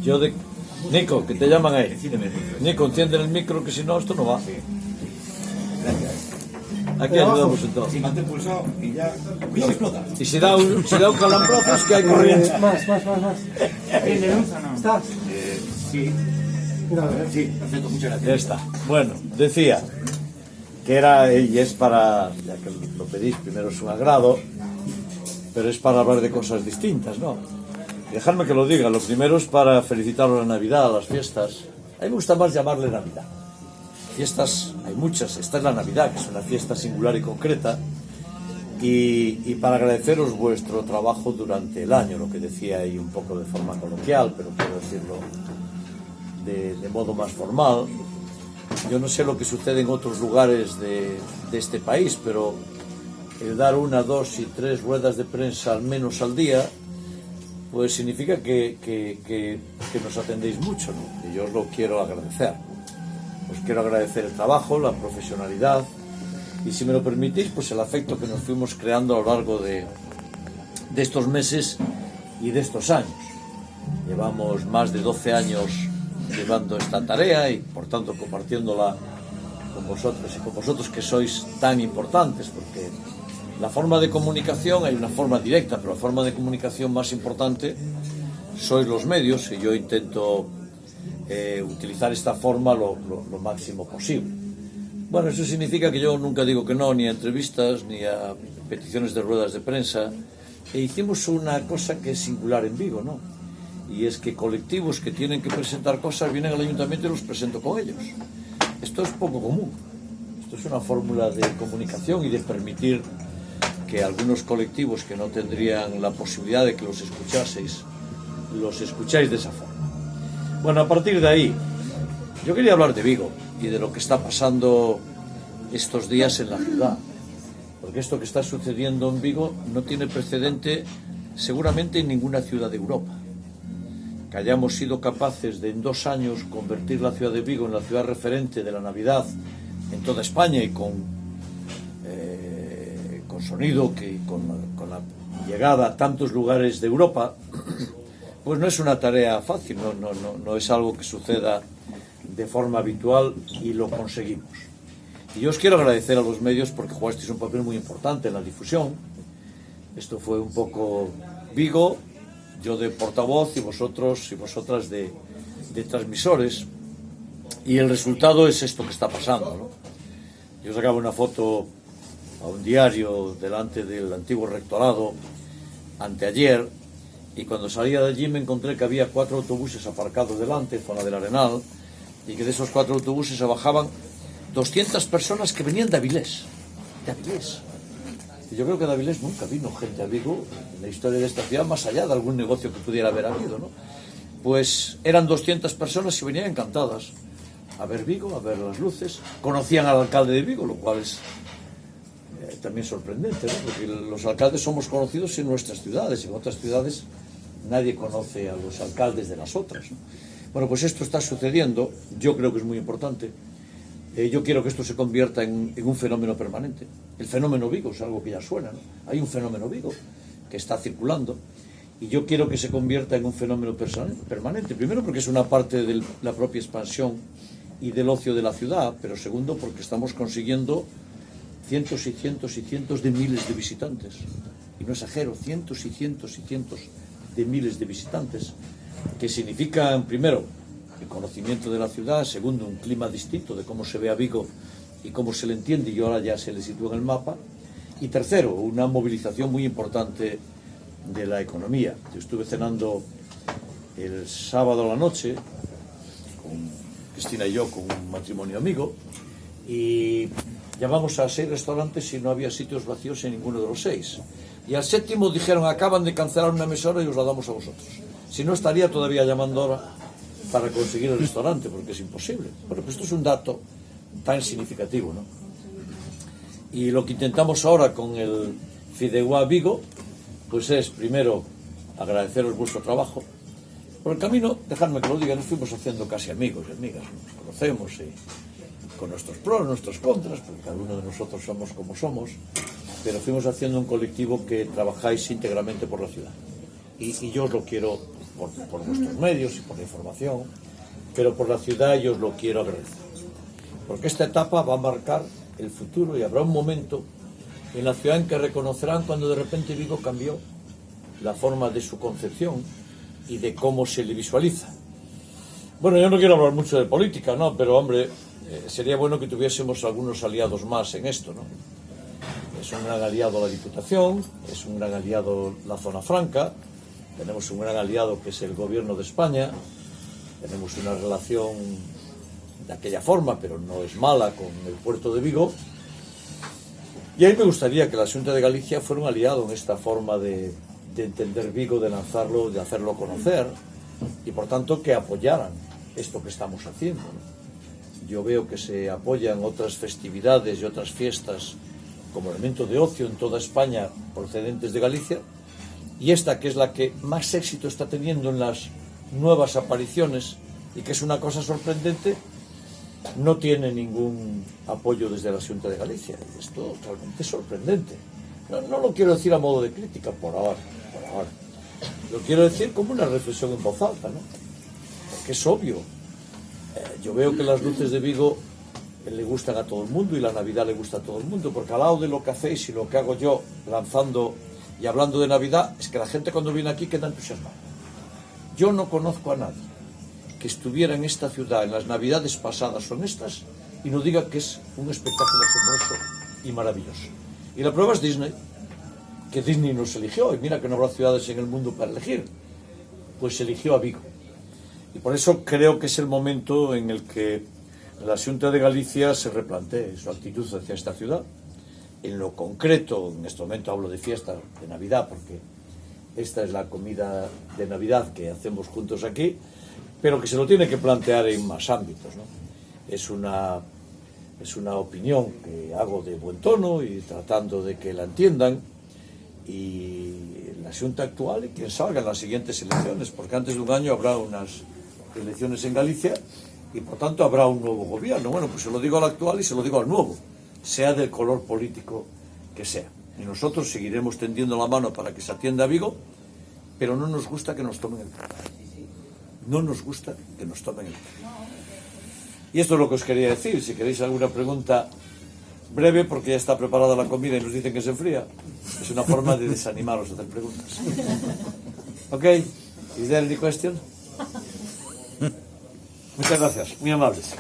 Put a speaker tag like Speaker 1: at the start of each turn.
Speaker 1: Yo de... Nico, que te llaman ahí. Nico, enciende el micro, que si no, esto no va.
Speaker 2: Gracias.
Speaker 1: Aquí ayudamos en todo.
Speaker 2: Si mantén pulsado y ya explota.
Speaker 1: Y si da un calambrazo es que hay corriente.
Speaker 3: Más.
Speaker 4: ¿Tiene luz o no?
Speaker 3: ¿Estás?
Speaker 2: Sí.
Speaker 3: Mira,
Speaker 2: Sí, perfecto, muchas
Speaker 1: Ya
Speaker 2: gracias.
Speaker 1: está. Bueno, decía que era y es para, ya que lo pedís, primero es un agrado, pero es para hablar de cosas distintas, ¿no? Dejadme que lo diga. Lo primero es para felicitaros la Navidad, las fiestas. A mí me gusta más llamarle Navidad. Fiestas hay muchas. Esta es la Navidad, que es una fiesta singular y concreta. Y para agradeceros vuestro trabajo durante el año, lo que decía ahí un poco de forma coloquial, pero quiero decirlo de modo más formal. Yo no sé lo que sucede en otros lugares de este país, pero el dar 1, 2 y 3 ruedas de prensa al menos al día, pues significa que nos atendéis mucho, ¿no? Y yo os lo quiero agradecer. Os quiero agradecer el trabajo, la profesionalidad y, si me lo permitís, pues el afecto que nos fuimos creando a lo largo de estos meses y de estos años. Llevamos más de 12 años llevando esta tarea y, por tanto, compartiéndola con vosotros y con vosotros, que sois tan importantes, porque la forma de comunicación, hay una forma directa, pero la forma de comunicación más importante sois los medios, y yo intento utilizar esta forma lo máximo posible. Bueno, eso significa que yo nunca digo que no, ni a entrevistas, ni a peticiones de ruedas de prensa, e hicimos una cosa que es singular en Vigo, ¿no? Y es que colectivos que tienen que presentar cosas vienen al ayuntamiento y los presento con ellos. Esto es poco común. Esto es una fórmula de comunicación y de permitir que algunos colectivos que no tendrían la posibilidad de que los escucháis de esa forma. Bueno, a partir de ahí, yo quería hablar de Vigo y de lo que está pasando estos días en la ciudad, porque esto que está sucediendo en Vigo no tiene precedente seguramente en ninguna ciudad de Europa. Que hayamos sido capaces de en 2 años convertir la ciudad de Vigo en la ciudad referente de la Navidad en toda España, y con sonido, con la llegada a tantos lugares de Europa, pues no es una tarea fácil, no es algo que suceda de forma habitual, y lo conseguimos. Y yo os quiero agradecer a los medios porque jugasteis un papel muy importante en la difusión. Esto fue un poco Vigo, yo de portavoz y vosotros y vosotras de transmisores, y el resultado es esto que está pasando, ¿no? Yo sacaba una foto a un diario delante del antiguo rectorado anteayer, y cuando salía de allí me encontré que había 4 autobuses aparcados delante, zona del Arenal, y que de esos 4 autobuses se bajaban 200 personas que venían de Avilés. Y yo creo que de Avilés nunca vino gente a Vigo en la historia de esta ciudad, más allá de algún negocio que pudiera haber habido, ¿no? Pues eran 200 personas y venían encantadas a ver Vigo, a ver las luces. Conocían al alcalde de Vigo, lo cual es también sorprendente, ¿no? Porque los alcaldes somos conocidos en nuestras ciudades, y en otras ciudades nadie conoce a los alcaldes de las otras, ¿no? Bueno, pues esto está sucediendo, yo creo que es muy importante. Yo quiero que esto se convierta en un fenómeno permanente. El fenómeno Vigo es algo que ya suena, ¿no? Hay un fenómeno Vigo que está circulando, y yo quiero que se convierta en un fenómeno permanente. Primero, porque es una parte de la propia expansión y del ocio de la ciudad, pero segundo, porque estamos consiguiendo cientos y cientos y cientos de miles de visitantes. Y no exagero, cientos y cientos y cientos de miles de visitantes, que significan, primero, el conocimiento de la ciudad; segundo, un clima distinto de cómo se ve a Vigo y cómo se le entiende, y ahora ya se le sitúa en el mapa; y tercero, una movilización muy importante de la economía. Yo estuve cenando el sábado a la noche con Cristina y yo, con un matrimonio amigo, y llamamos a 6 restaurantes y no había sitios vacíos en ninguno de los 6. Y al 7º dijeron: acaban de cancelar una mesora y os la damos a vosotros. Si no, estaría todavía llamando ahora para conseguir el restaurante, porque es imposible. Bueno, pues esto es un dato tan significativo, ¿no? Y lo que intentamos ahora con el Fideuá Vigo, pues es, primero, agradeceros vuestro trabajo. Por el camino, dejadme que lo diga, nos fuimos haciendo casi amigos y amigas, nos conocemos, y con nuestros pros, nuestros contras, porque cada uno de nosotros somos como somos, pero fuimos haciendo un colectivo que trabajáis íntegramente por la ciudad. Y yo os lo quiero por vuestros medios y por la información, pero por la ciudad yo os lo quiero agradecer. Porque esta etapa va a marcar el futuro y habrá un momento en la ciudad en que reconocerán cuando de repente Vigo cambió la forma de su concepción y de cómo se le visualiza. Bueno, yo no quiero hablar mucho de política, ¿no? Pero, hombre, sería bueno que tuviésemos algunos aliados más en esto, ¿no? Es un gran aliado la Diputación, es un gran aliado la Zona Franca, tenemos un gran aliado que es el Gobierno de España, tenemos una relación de aquella forma, pero no es mala, con el puerto de Vigo. Y a mí me gustaría que la Xunta de Galicia fuera un aliado en esta forma de entender Vigo, de lanzarlo, de hacerlo conocer, y por tanto que apoyaran esto que estamos haciendo, ¿no? Yo veo que se apoyan otras festividades y otras fiestas como elemento de ocio en toda España procedentes de Galicia, y esta, que es la que más éxito está teniendo en las nuevas apariciones y que es una cosa sorprendente, no tiene ningún apoyo desde la Xunta de Galicia. Y esto realmente es sorprendente. No lo quiero decir a modo de crítica por ahora. Lo quiero decir como una reflexión en voz alta, ¿no? Porque es obvio. Yo veo que las luces de Vigo le gustan a todo el mundo y la Navidad le gusta a todo el mundo, porque al lado de lo que hacéis y lo que hago yo lanzando y hablando de Navidad, es que la gente cuando viene aquí queda entusiasmada. Yo no conozco a nadie que estuviera en esta ciudad en las Navidades pasadas o en estas y no diga que es un espectáculo asombroso y maravilloso. Y la prueba es Disney, que Disney nos eligió, y mira que no habrá ciudades en el mundo para elegir, pues eligió a Vigo. Y por eso creo que es el momento en el que la Xunta de Galicia se replantee su actitud hacia esta ciudad. En lo concreto, en este momento hablo de fiesta de Navidad, porque esta es la comida de Navidad que hacemos juntos aquí, pero que se lo tiene que plantear en más ámbitos, ¿no? Es una opinión que hago de buen tono y tratando de que la entiendan, y la Xunta actual y quien salga en las siguientes elecciones, porque antes de un año habrá unas elecciones en Galicia y por tanto habrá un nuevo gobierno. Bueno, pues se lo digo al actual y se lo digo al nuevo, sea del color político que sea. Y nosotros seguiremos tendiendo la mano para que se atienda a Vigo, pero no nos gusta que nos tomen el pelo. No nos gusta que nos tomen el pelo. Y esto es lo que os quería decir. Si queréis alguna pregunta breve, porque ya está preparada la comida y nos dicen que se enfría, es una forma de desanimaros a hacer preguntas. ¿Ok? ¿Is there any question? Muchas gracias, muy amables.